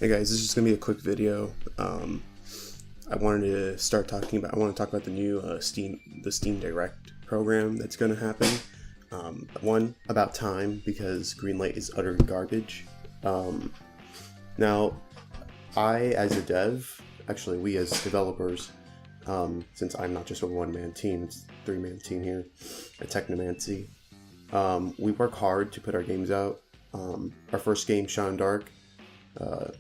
Hey guys, this is just gonna be a quick video. I want to talk about the new Steam Direct program that's gonna happen. One, about time, because Greenlight is utter garbage. Now, as a dev, actually we as developers, since I'm not just a one-man team, it's a three-man team here at Technomancy, we work hard to put our games out. Our first game, Shine Dark,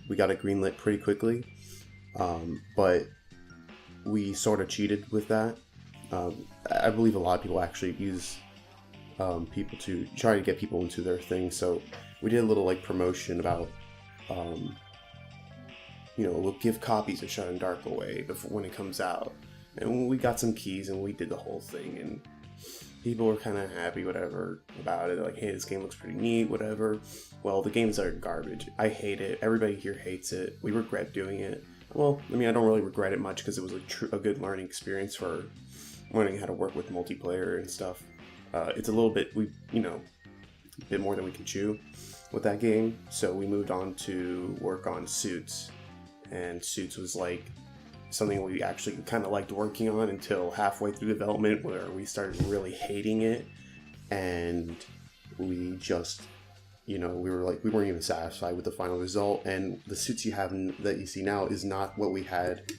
we got it greenlit pretty quickly, but we sort of cheated with that. I believe a lot of people actually use people to try to get people into their thing, so we did a little like promotion about we'll give copies of Shine Dark away before when it comes out, and we got some keys and we did the whole thing, and people were kind of happy, whatever, about it. They're like, hey, this game looks pretty neat, whatever. Well, the games are garbage. I hate it. Everybody here hates it. We regret doing it. Well, I mean, I don't really regret it much because it was a good learning experience for learning how to work with multiplayer and stuff. It's a little bit, a bit more than we can chew with that game. So we moved on to work on Suits. And Suits was like something we actually kind of liked working on until halfway through development, where we started really hating it, and we just, we weren't even satisfied with the final result. And the Suits that you see now is not what we had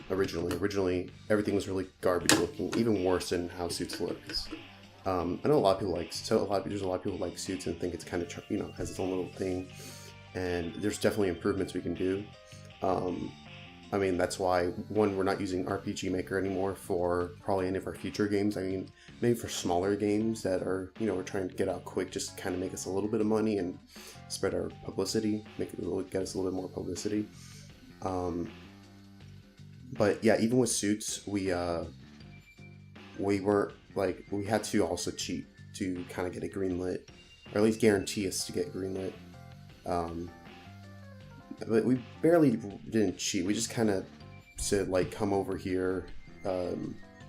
originally. Originally, everything was really garbage looking, even worse than how Suits looks. I know a lot of people there's a lot of people who like Suits and think it's kind of has its own little thing, and there's definitely improvements we can do. I mean, that's why, one, we're not using RPG Maker anymore for probably any of our future games. I mean, maybe for smaller games that are, we're trying to get out quick, just kind of make us a little bit of money and spread our publicity, get us a little bit more publicity. But yeah, even with Suits, we weren't, we had to also cheat to kind of get it greenlit, or at least guarantee us to get greenlit. But we barely didn't cheat. We just kind of said, come over here,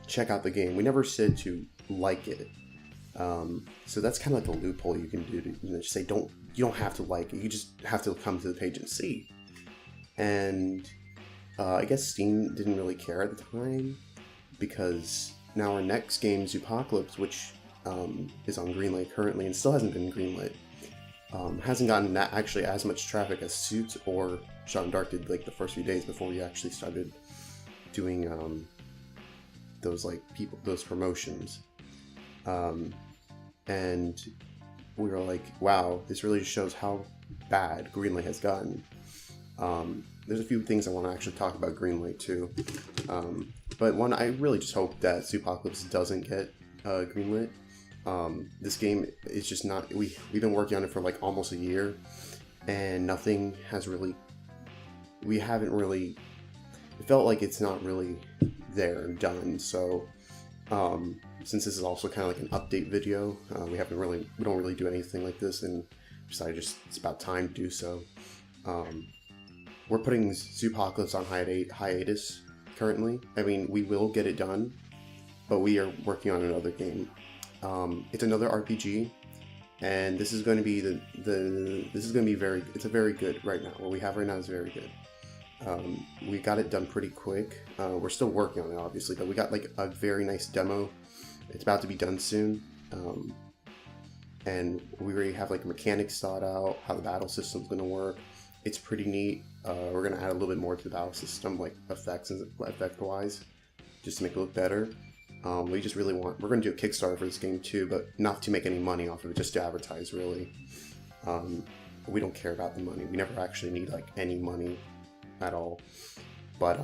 check out the game. We never said to like it. So that's kind of like a loophole you can do to just say, you don't have to like it. You just have to come to the page and see. And I guess Steam didn't really care at the time, because now our next game, Zoopocalypse, which is on Greenlight currently and still hasn't been greenlit, hasn't gotten actually as much traffic as Suits or Shine Dark did the first few days before we actually started doing those promotions. And we were like, wow, this really shows how bad Greenlight has gotten. There's a few things I want to actually talk about Greenlight too. But one, I really just hope that Zoopocalypse doesn't get greenlit. This game is just not, we've been working on it for almost a year, and nothing has really, it felt like it's not really there and done. So since this is also kind of like an update video, we don't really do anything like this, and decided it's about time to do so. We're putting Zoopocalypse on hiatus currently. I mean, we will get it done, but we are working on another game. It's another RPG, and this is going to be it's a very good right now. What we have right now is very good. We got it done pretty quick. We're still working on it, obviously, but we got a very nice demo. It's about to be done soon. And we already have mechanics thought out, how the battle system's going to work. It's pretty neat. We're going to add a little bit more to the battle system, effect-wise, just to make it look better. We just really we're going to do a Kickstarter for this game too, but not to make any money off of it, just to advertise, really. We don't care about the money. We never actually need any money at all. But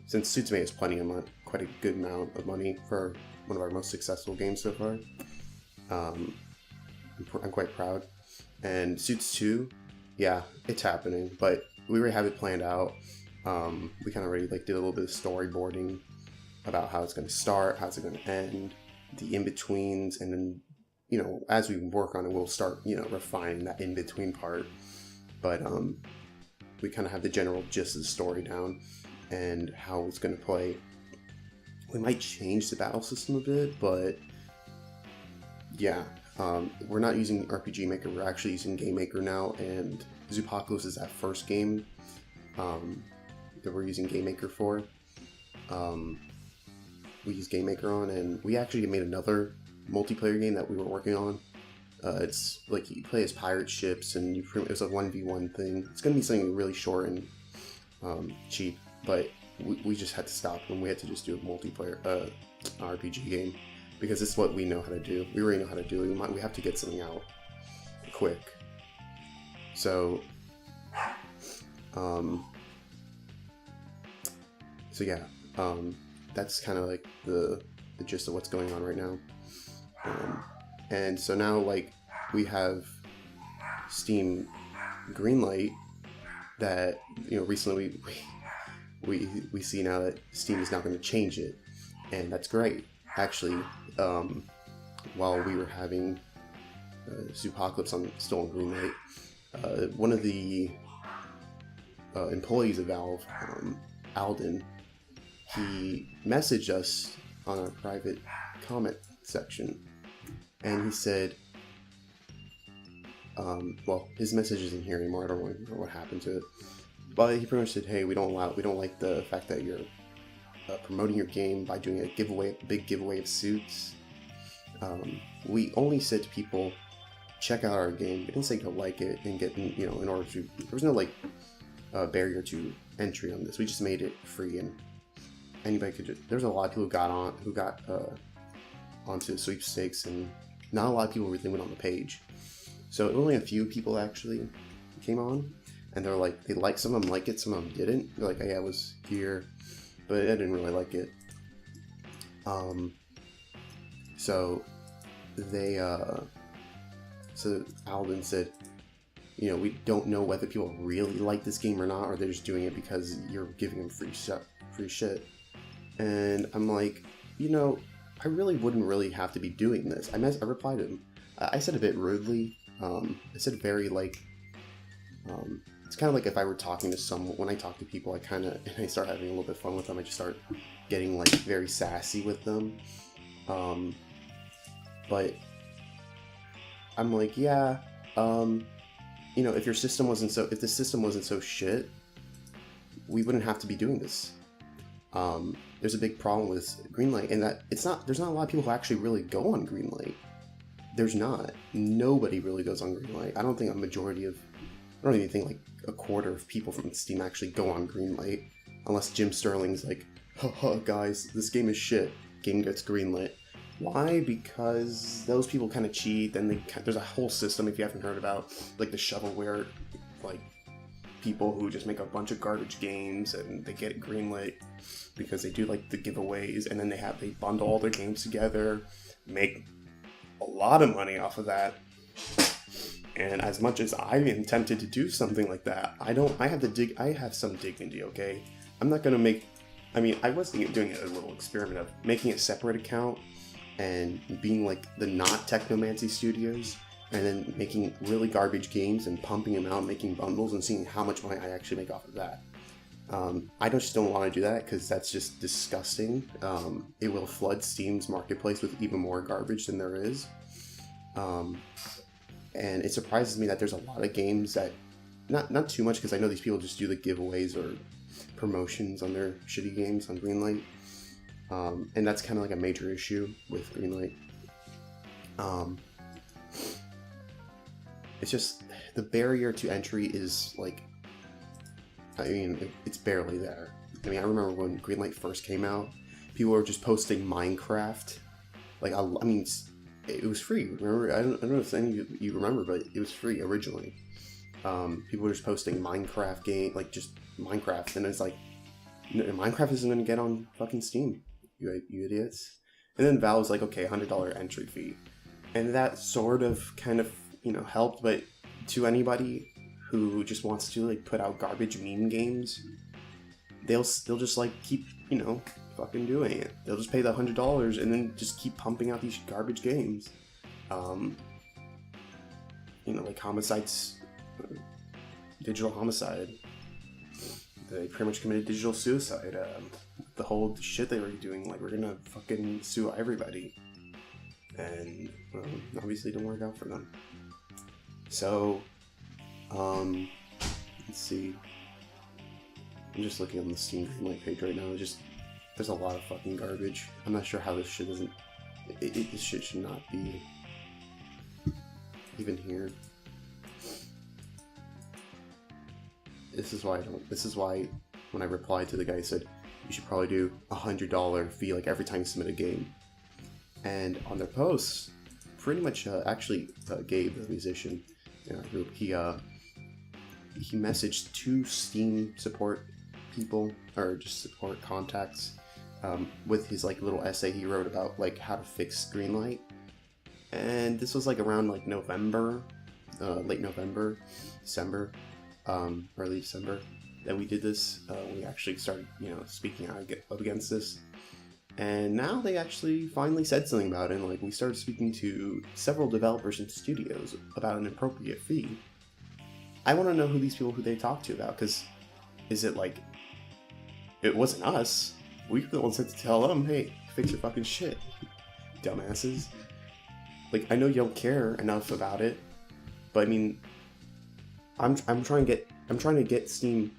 since Suits made us quite a good amount of money for one of our most successful games so far, I'm quite proud. And Suits 2, yeah, it's happening, but we already have it planned out. We kind of already did a little bit of storyboarding about how it's going to start, how's it going to end, the in-betweens, and then, as we work on it, we'll start, refining that in-between part. But we kind of have the general gist of the story down and how it's going to play. We might change the battle system a bit, but yeah, we're not using RPG Maker, we're actually using Game Maker now, and Zoopocalypse is that first game that we're using GameMaker for. We use GameMaker on, and we actually made another multiplayer game that we were working on. It's like you play as pirate ships, and it's a 1v1 thing. It's going to be something really short and cheap, but we just had to stop and we had to just do a multiplayer RPG game because it's what we know how to do. We already know how to do it. We have to get something out quick. So, yeah, that's kind of like the gist of what's going on right now. And so now, like, we have Steam Greenlight that, you know, recently we see now that Steam is not going to change it, and that's great. Actually, while we were having Zoopocalypse still on Greenlight, one of the employees of Valve, Alden, he messaged us on our private comment section, and he said, well, his message isn't here anymore. I don't know what happened to it, but he pretty much said, "Hey, we don't like the fact that you're promoting your game by doing a big giveaway of suits. We only said to people, check out our game. We didn't say go like it and get, you know, in order to. There was no like barrier to entry on this. We just made it free, and anybody could. There's a lot of people who got onto sweepstakes, and not a lot of people really went on the page. So only a few people actually came on, and they're like, some of them like it, some of them didn't. They're like, hey, I was here, but I didn't really like it. So they so Alvin said, you know, we don't know whether people really like this game or not, or they're just doing it because you're giving them free shit. And I'm like, you know, I really wouldn't really have to be doing this. I replied to him. I said a bit rudely. I said very like, it's kind of like if I were talking to someone, when I talk to people, and I start having a little bit of fun with them, I just start getting like very sassy with them. But I'm like, yeah, you know, if the system wasn't so shit, we wouldn't have to be doing this. There's a big problem with Greenlight, and that there's not a lot of people who actually really go on Greenlight. There's not. Nobody really goes on Greenlight. I don't even think like a quarter of people from Steam actually go on Greenlight, unless Jim Sterling's like, haha, guys, this game is shit. Game gets Greenlit. Why? Because those people kind of cheat. Then there's a whole system, if you haven't heard about, like the shovelware, like people who just make a bunch of garbage games and they get greenlit because they do like the giveaways, and then they bundle all their games together, make a lot of money off of that. And as much as I am tempted to do something like that, I have some dignity, okay? I'm not gonna I was doing a little experiment of making a separate account and being like the not Technomancy Studios, and then making really garbage games and pumping them out, making bundles, and seeing how much money I actually make off of that. I just don't want to do that because that's just disgusting. It will flood Steam's marketplace with even more garbage than there is. And it surprises me that there's a lot of games that, not too much, because I know these people just do the giveaways or promotions on their shitty games on Greenlight. And that's kind of like a major issue with Greenlight. It's just, the barrier to entry is like, it's barely there. I remember when Greenlight first came out, people were just posting Minecraft. Like, it was free. Remember? I don't know if any of you remember, but it was free originally. People were just posting Minecraft game, like just Minecraft, and it's like, Minecraft isn't going to get on fucking Steam, you idiots. And then Valve was like, okay, $100 entry fee, and that sort of kind of helped, but to anybody who just wants to like put out garbage meme games, they'll just like keep fucking doing it. They'll just pay the $100 and then just keep pumping out these garbage games. Like Homicide's Digital Homicide. They pretty much committed digital suicide. The whole shit they were doing, like, we're gonna fucking sue everybody. And obviously it didn't work out for them. So Let's see. I'm just looking on the Steam Greenlight page right now. There's a lot of fucking garbage. I'm not sure how this shit doesn't. This shit should not be even here. This is why when I replied to the guy, I said you should probably do $100 fee like every time you submit a game. And on their posts, pretty much Gabe, the musician in our group, he messaged 2 Steam support people, or just support contacts, with his like little essay he wrote about like how to fix Greenlight. And this was like around like November, late November, December, early December that we did this. We actually started, speaking out against this. And now they actually finally said something about it, and like we started speaking to several developers and studios about an appropriate fee. I want to know who they talked to about, because is it like, it wasn't us. We were the ones that had to tell them, hey, fix your fucking shit, dumbasses. Like, I know you don't care enough about it, but I mean, I'm trying to get Steam.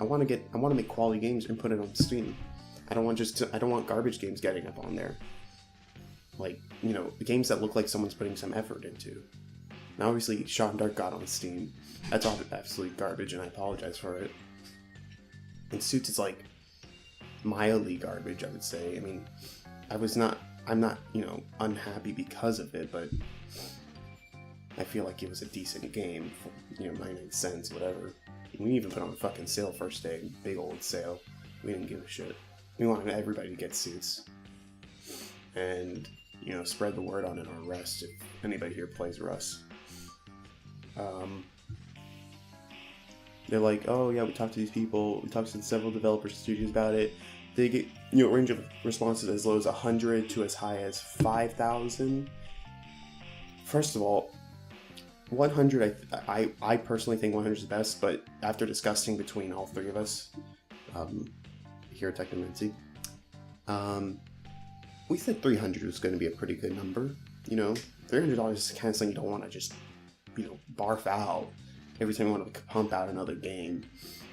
I want to make quality games and put it on Steam. I don't want garbage games getting up on there. Like, the games that look like someone's putting some effort into. Now, obviously, Shot in Dark got on Steam. That's all absolutely garbage, and I apologize for it. And Suits is like mildly garbage, I would say. I mean, I'm not, unhappy because of it, but I feel like it was a decent game for, 99 cents, whatever. We even put on a fucking sale first day, big old sale. We didn't give a shit. We wanted everybody to get Suits. And, spread the word on it on Rust if anybody here plays Rust. They're like, oh yeah, we talked to these people, we talked to several developers and studios about it. They get, a range of responses as low as 100 to as high as 5,000. First of all, 100, I personally think 100 is the best, but after discussing between all 3 of us, here at Technomancy, we said 300 was going to be a pretty good number. $300 is kind of something you don't want to just, barf out every time you want to pump out another game.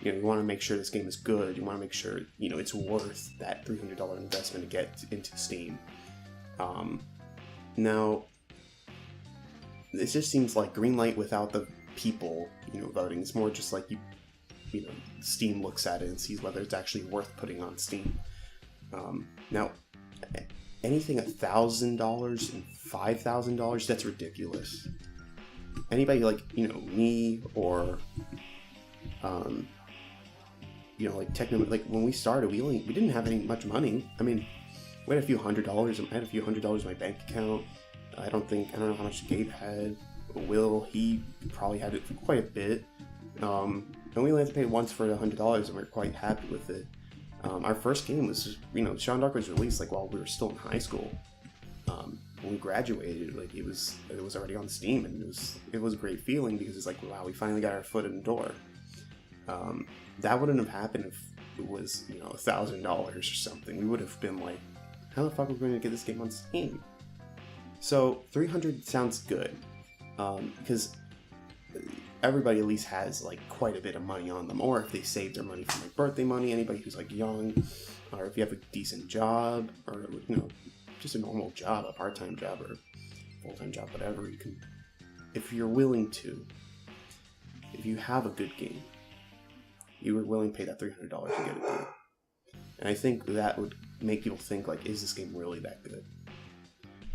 You want to make sure this game is good. You want to make sure, it's worth that $300 investment to get into Steam. Now, it just seems like Greenlight without the people, voting. It's more just like Steam looks at it and sees whether it's actually worth putting on Steam. Now, anything $1,000 and $5,000, that's ridiculous. Anybody like, me or, like Techno, like when we started, we didn't have much money. I mean, we had a few $100s. I had a few $100s in my bank account. I don't know how much Gabe had. Will, he probably had it quite a bit. And we only had to pay once for $100, and we were quite happy with it. Our first game was, Shot in Dark was released like while we were still in high school. When we graduated, like it was already on Steam, and it was a great feeling because it's like, wow, we finally got our foot in the door. That wouldn't have happened if it was, $1,000 or something. We would have been like, how the fuck are we going to get this game on Steam? So 300 sounds good, because everybody at least has like quite a bit of money on them, or if they save their money from like birthday money, anybody who's like young, or if you have a decent job, or just a normal job, a part-time job or full-time job, whatever, you can, if you're willing to, if you have a good game, you were willing to pay that $300 to get it done. And I think that would make people think like, is this game really that good?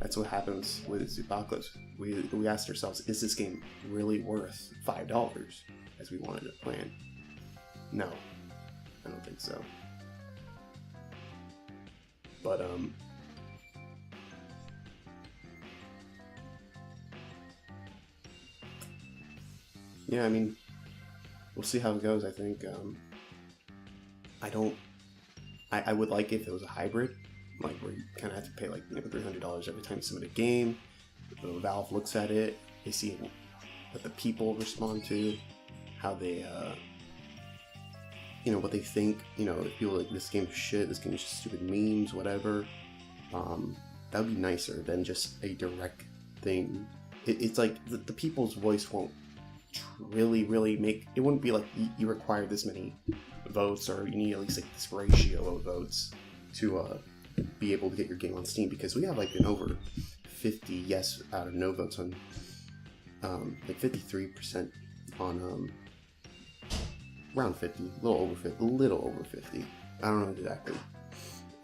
That's what happens with Apocalypse. We asked ourselves, is this game really worth $5 as we wanted to plan? No, I don't think so. But yeah, I mean, we'll see how it goes. I think I would like if it was a hybrid, like where you kind of have to pay like $300 every time you submit a game. Valve looks at it, they see what the people respond to, how they what they think. If people are like, this game's shit, this game is just stupid memes, whatever. That would be nicer than just a direct thing. It's like the people's voice won't really make it. Wouldn't be like you require this many votes, or you need at least like this ratio of votes to be able to get your game on Steam, because we have like an over 50 yes out of no votes on like 53% on around 50, a little over 50. I don't know exactly.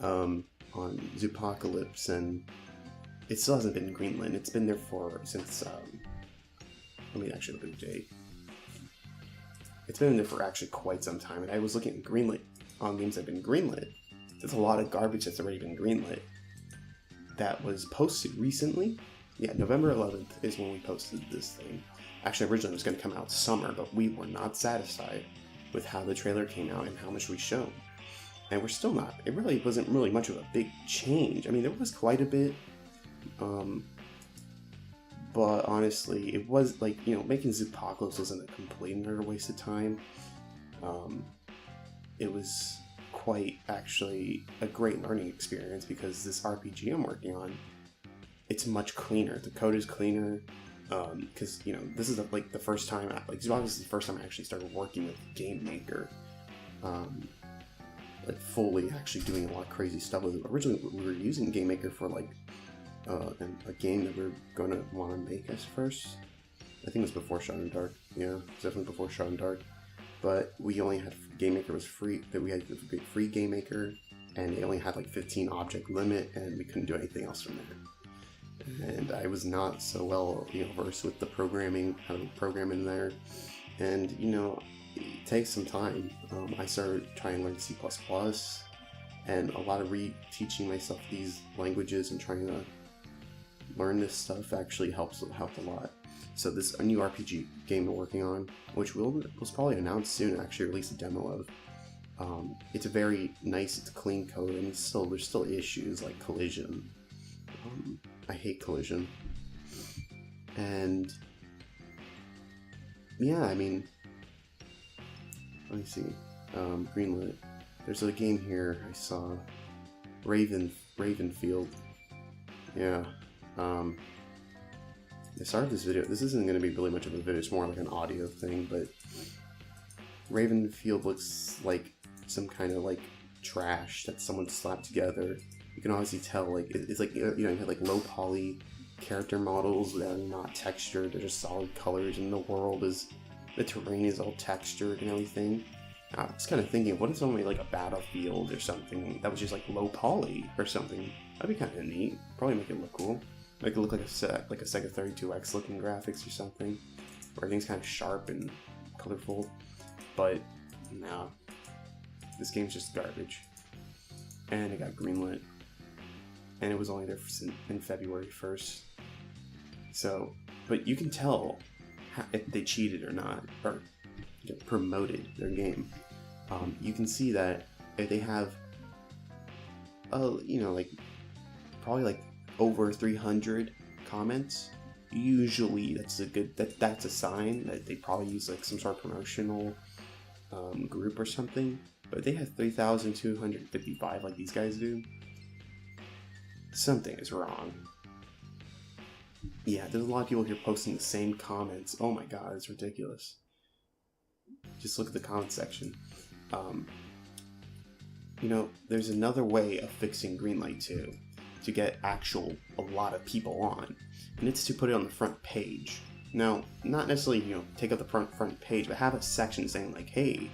On Zoopocalypse, and it still hasn't been Greenlight. It's been there since let me actually look at the date. It's been in there for actually quite some time, and I was looking at Greenlit on games that have been greenlit. There's a lot of garbage that's already been greenlit that was posted recently. Yeah, November 11th is when we posted this thing. Actually, originally it was going to come out summer, but we were not satisfied with how the trailer came out and how much we showed. And we're still not. It really wasn't really much of a big change. I mean, there was quite a bit. But honestly, it was like, you know, making Zoopocalypse isn't a complete and utter waste of time. It was quite actually a great learning experience, because this RPG I'm working on, it's much cleaner. The code is cleaner. Because, you know, this is like the first time, like Zoopocalypse is the first time I actually started working with Game Maker. Like fully actually doing a lot of crazy stuff with it. Originally, we were using Game Maker for like a game that we were going to want to make us first. I think it was before Shot in Dark. Yeah, definitely before Shot in Dark. But we only had Game Maker was free. That we had free Game Maker, and it only had like 15 object limit, and we couldn't do anything else from there. And I was not so well, you know, versed with the programming, how to program in there, and you know, it takes some time. I started trying to learn C++, and a lot of re-teaching myself these languages and trying to learn this stuff actually helped a lot. So this a new RPG game we're working on, which we'll probably announce soon, actually release a demo of. It's a very nice, it's clean code, and there's still issues like collision. I hate collision. And yeah, I mean, let me see. Greenlight. There's a game here I saw. Ravenfield. Yeah. The start of this video, this isn't going to be really much of a video, it's more like an audio thing, but Ravenfield looks like some kind of like trash that someone slapped together. You can obviously tell, like, it's like, you know, you have like low poly character models that are not textured, they're just solid colors, and the terrain is all textured and everything. I was kind of thinking, what if someone made like a Battlefield or something that was just like low poly or something? That'd be kind of neat. Probably make it look cool. Make it look like a Sega 32X looking graphics or something, where everything's kind of sharp and colorful. But no, this game's just garbage. And it got greenlit, and it was only there in February 1st. So, but you can tell if they cheated or not, or promoted their game. You can see that if they have, you know, like probably like over 300 comments, usually that's a sign that they probably use like some sort of promotional group or something. But if they have 3,255 like these guys do, something is wrong. Yeah, there's a lot of people here posting the same comments. Oh my god, it's ridiculous. Just look at the comment section. You know, there's another way of fixing Greenlight too, to get a lot of people on, and it's to put it on the front page. Now, not necessarily, you know, take up the front page, but have a section saying like, hey,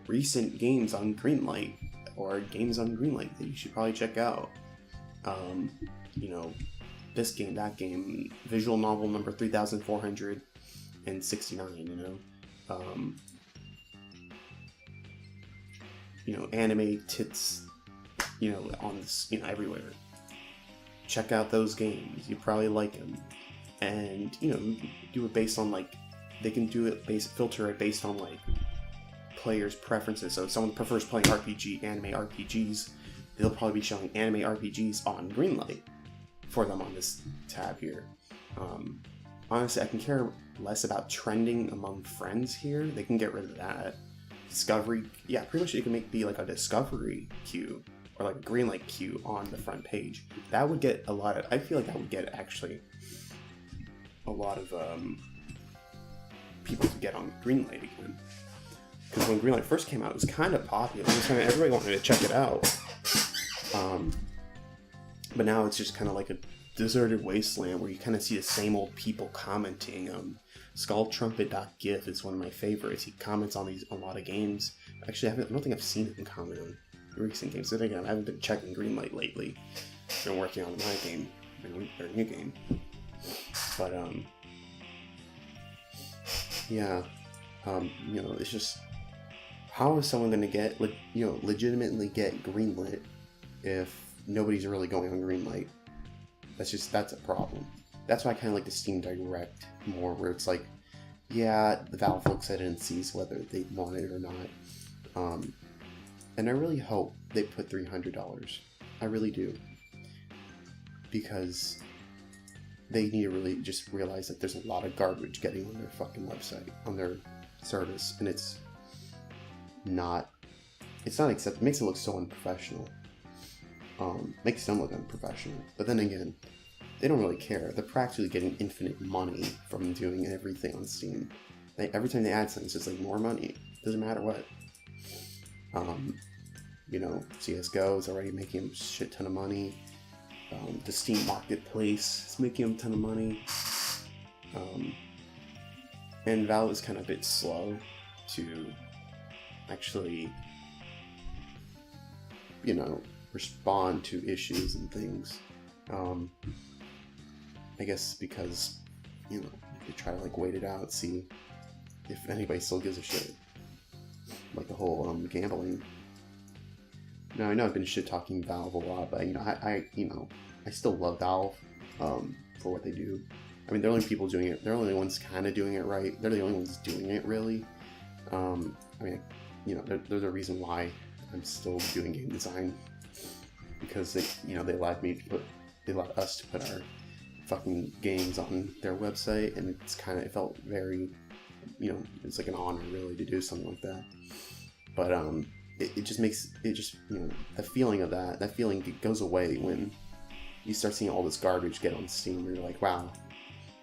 recent games on Greenlight, or games on Greenlight that you should probably check out. You know, this game, that game, visual novel number 3,469, you know. You know, anime tits, you know, on this, you know, everywhere. Check out those games. You probably like them. And, you know, do it based on, like, they can do it filter it based on, like, players' preferences. So if someone prefers playing anime RPGs, they'll probably be showing anime RPGs on Greenlight for them on this tab here. Honestly, I can care less about trending among friends here. They can get rid of that. Discovery, yeah, pretty much it can be like a discovery queue or like a Greenlight queue on the front page. That would get I feel like that would get actually a lot of people to get on Greenlight again. Because when Greenlight first came out, it was kind of popular. Everybody wanted to check it out. But now it's just kind of like a deserted wasteland where you kind of see the same old people commenting. SkullTrumpet.gif is one of my favorites. He comments on a lot of games. Actually, I don't think I've seen him comment on recent games. So again, I haven't been checking Greenlight lately. I've been working on my game, or new game. But yeah, it's just, how is someone going to get, legitimately get greenlit if nobody's really going on Greenlight? That's a problem. That's why I kind of like the Steam Direct more, where it's like, yeah, the Valve looks at it and sees whether they want it or not. And I really hope they put $300. I really do. Because they need to really just realize that there's a lot of garbage getting on their fucking website, on their service, and it's not acceptable. It makes it look so unprofessional. Makes them look unprofessional. But then again, they don't really care. They're practically getting infinite money from doing everything on Steam. Every time they add something, it's just like more money. Doesn't matter what. CSGO is already making a shit ton of money. The Steam Marketplace is making them a ton of money. And Valve is kind of a bit slow to actually, respond to issues and things. I guess because, they try to wait it out, see if anybody still gives a shit. Like the whole gambling. Now I know I've been shit talking Valve a lot, but I still love Valve for what they do. I mean, they're the only people doing it. They're the only ones kind of doing it right. They're the only ones doing it really. They're the reason why I'm still doing game design, because they allowed us to put our fucking games on their website, and it felt very, it's like an honor really to do something like that. But it just makes the feeling of that feeling goes away when you start seeing all this garbage get on Steam, and you're like, wow,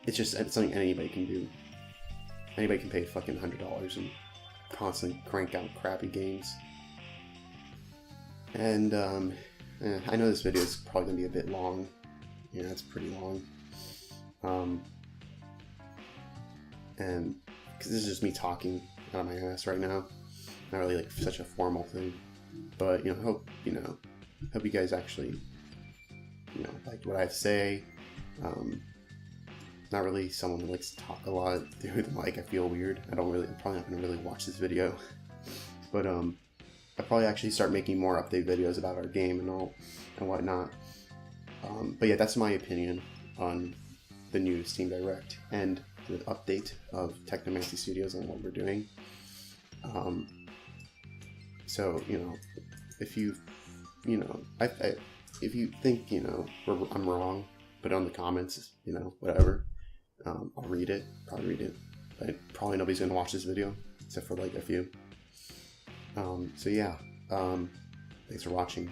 it's something anybody can do. Anybody can pay fucking $100 and constantly crank out crappy games. And I know this video is probably gonna be a bit long. Yeah, it's pretty long. And because this is just me talking out of my ass right now, not really such a formal thing. But hope you guys actually like what I say. Not really someone who likes to talk a lot through the mic. I feel weird. I'm probably not gonna really watch this video. But I'll probably actually start making more update videos about our game and whatnot. But yeah, that's my opinion on the new Steam Direct and the update of Technomancy Studios and what we're doing. So if you if you think I'm wrong, put it on the comments. Whatever. I'll read it. Probably read it. But probably nobody's gonna watch this video except for a few. So yeah. Thanks for watching.